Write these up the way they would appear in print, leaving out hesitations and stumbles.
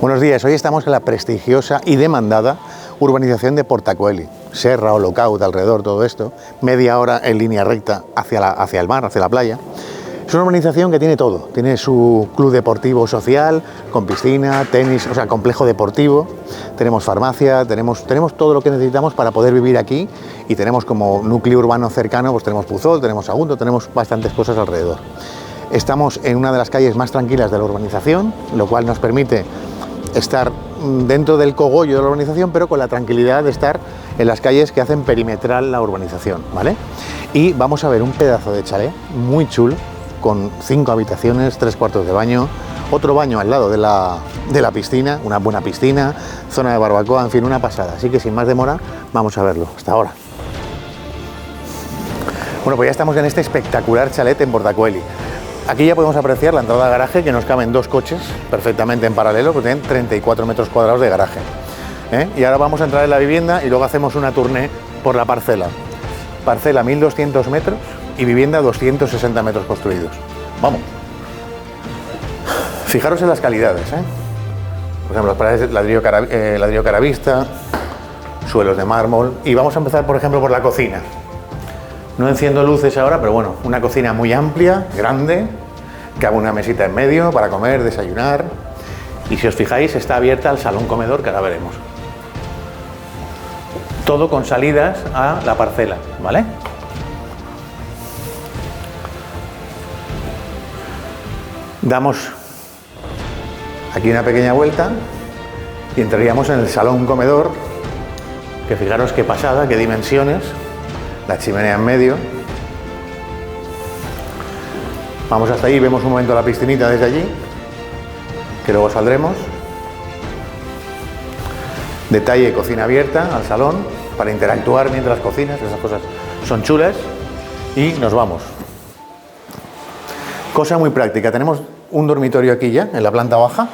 Buenos días, hoy estamos en la prestigiosa y demandada urbanización de Portacoeli. Serra, Olocau, alrededor, todo esto, media hora en línea recta hacia el mar, hacia la playa. Es una urbanización que tiene todo, tiene su club deportivo social, con piscina, tenis, o sea, complejo deportivo, tenemos farmacia, tenemos todo lo que necesitamos para poder vivir aquí y tenemos como núcleo urbano cercano, pues tenemos Puzol, tenemos Sagunto, tenemos bastantes cosas alrededor. Estamos en una de las calles más tranquilas de la urbanización, lo cual nos permite estar dentro del cogollo de la urbanización, pero con la tranquilidad de estar en las calles que hacen perimetral la urbanización, ¿vale? Y vamos a ver un pedazo de chalet muy chulo, con 5 habitaciones, 3 cuartos de baño, otro baño al lado de la piscina, una buena piscina, zona de barbacoa, en fin, una pasada. Así que sin más demora, vamos a verlo. Hasta ahora. Bueno, pues ya estamos en este espectacular chalet en Portacoeli. Aquí ya podemos apreciar la entrada al garaje, que nos caben 2 coches perfectamente en paralelo, porque tienen 34 metros cuadrados de garaje. Y ahora vamos a entrar en la vivienda y luego hacemos una tournée por la parcela. Parcela 1200 metros y vivienda 260 metros construidos. Vamos. Fijaros en las calidades, Por ejemplo, las paredes ladrillo caravista, suelos de mármol. Y vamos a empezar, por ejemplo, por la cocina. No enciendo luces ahora, pero bueno, una cocina muy amplia, grande, cabe una mesita en medio para comer, desayunar. Y si os fijáis, está abierta al salón comedor, que ahora veremos. Todo con salidas a la parcela, ¿vale? Damos aquí una pequeña vuelta y entraríamos en el salón comedor, que fijaros qué pasada, qué dimensiones. La chimenea en medio. Vamos hasta ahí, vemos un momento la piscinita desde allí, que luego saldremos. Detalle, cocina abierta al salón para interactuar mientras cocinas, esas cosas son chulas. Y nos vamos. Cosa muy práctica, tenemos un dormitorio aquí ya, en la planta baja.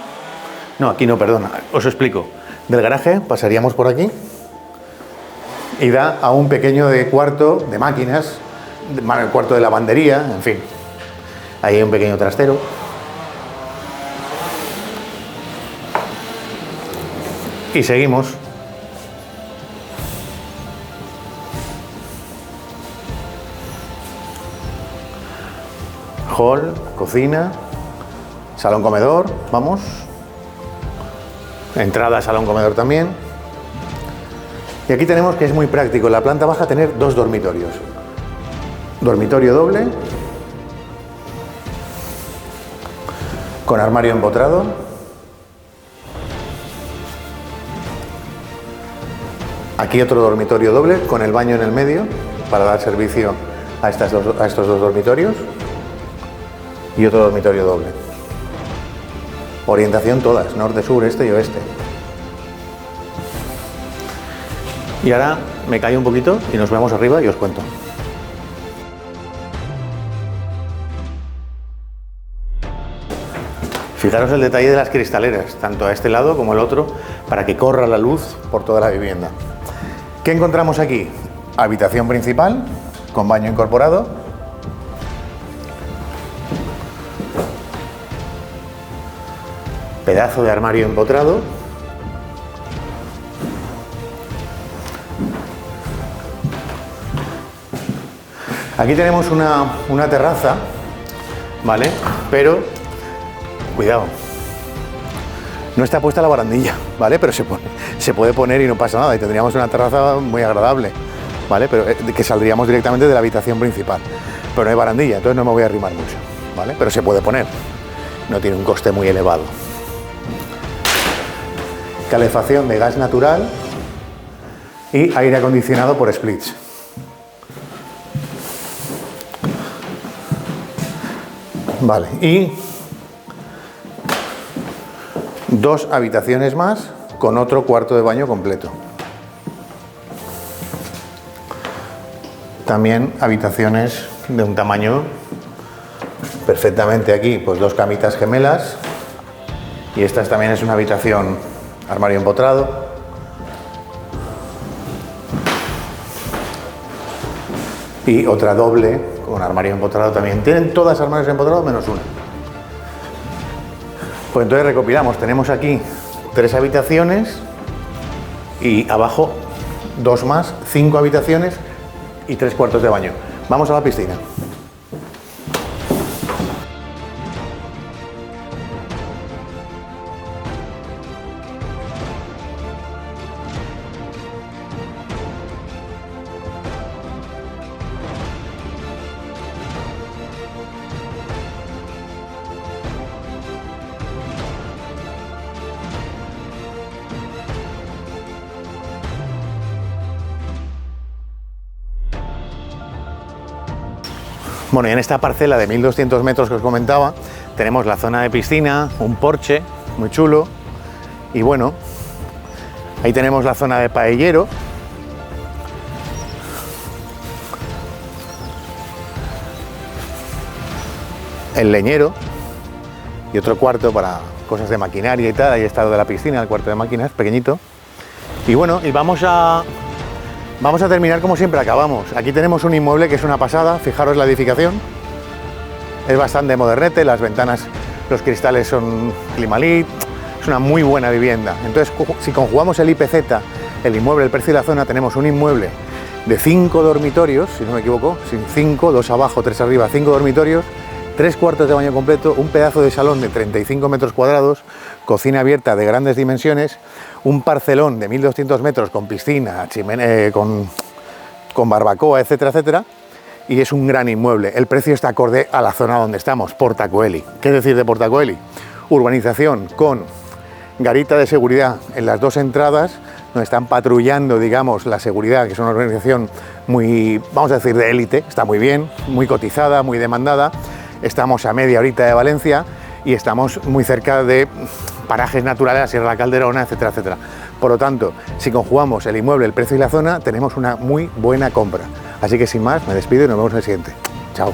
No, aquí no, perdona, os explico. Del garaje pasaríamos por aquí y da a un pequeño cuarto de máquinas, el cuarto de lavandería, en fin. Ahí hay un pequeño trastero. Y seguimos. Hall, cocina, salón comedor, vamos. Entrada, salón comedor también. Y aquí tenemos que es muy práctico, en la planta baja tener 2 dormitorios. Dormitorio doble, con armario empotrado. Aquí otro dormitorio doble, con el baño en el medio, para dar servicio a estos 2 dormitorios. Y otro dormitorio doble. Orientación todas, norte, sur, este y oeste. Y ahora me callo un poquito y nos vemos arriba y os cuento. Fijaros el detalle de las cristaleras, tanto a este lado como el otro, para que corra la luz por toda la vivienda. ¿Qué encontramos aquí? Habitación principal, con baño incorporado. Pedazo de armario empotrado. Aquí tenemos una terraza, ¿vale? Pero, cuidado, no está puesta la barandilla, ¿vale? Pero se puede poner y no pasa nada y tendríamos una terraza muy agradable, ¿vale? Pero que saldríamos directamente de la habitación principal. Pero no hay barandilla, entonces no me voy a arrimar mucho, ¿vale? Pero se puede poner, no tiene un coste muy elevado. Calefacción de gas natural y aire acondicionado por splits. Vale, y 2 habitaciones más con otro cuarto de baño completo. También habitaciones de un tamaño perfectamente aquí, pues 2 camitas gemelas. Y esta también es una habitación, armario empotrado. Y otra doble con armario empotrado también. Tienen todas armarios empotrados menos una. Pues entonces recopilamos, tenemos aquí 3 habitaciones y abajo 2 más, 5 habitaciones y 3 cuartos de baño. Vamos a la piscina. Bueno, y en esta parcela de 1200 metros que os comentaba, tenemos la zona de piscina, un porche muy chulo, y bueno, ahí tenemos la zona de paellero. El leñero y otro cuarto para cosas de maquinaria y tal. Ahí está lo de la piscina, el cuarto de máquinas, pequeñito. Y bueno, y vamos a terminar como siempre acabamos. Aquí tenemos un inmueble que es una pasada, fijaros la edificación. Es bastante modernete, las ventanas, los cristales son Climalit, es una muy buena vivienda. Entonces, si conjugamos el IPZ, el inmueble, el precio y la zona, tenemos un inmueble de 5 dormitorios, si no me equivoco, 5, 2 abajo, 3 arriba, 5 dormitorios, 3 cuartos de baño completo, un pedazo de salón de 35 metros cuadrados, cocina abierta de grandes dimensiones, un parcelón de 1200 metros con piscina, chimenea, con barbacoa, etcétera, etcétera, y es un gran inmueble. El precio está acorde a la zona donde estamos, Portacoeli. ¿Qué decir de Portacoeli? Urbanización con garita de seguridad en las 2 entradas, donde están patrullando, digamos, la seguridad, que es una organización muy, vamos a decir, de élite, está muy bien, muy cotizada, muy demandada. Estamos a media horita de Valencia y estamos muy cerca de parajes naturales, la Sierra de la Calderona, etcétera, etcétera. Por lo tanto, si conjugamos el inmueble, el precio y la zona, tenemos una muy buena compra. Así que sin más, me despido y nos vemos en el siguiente. Chao.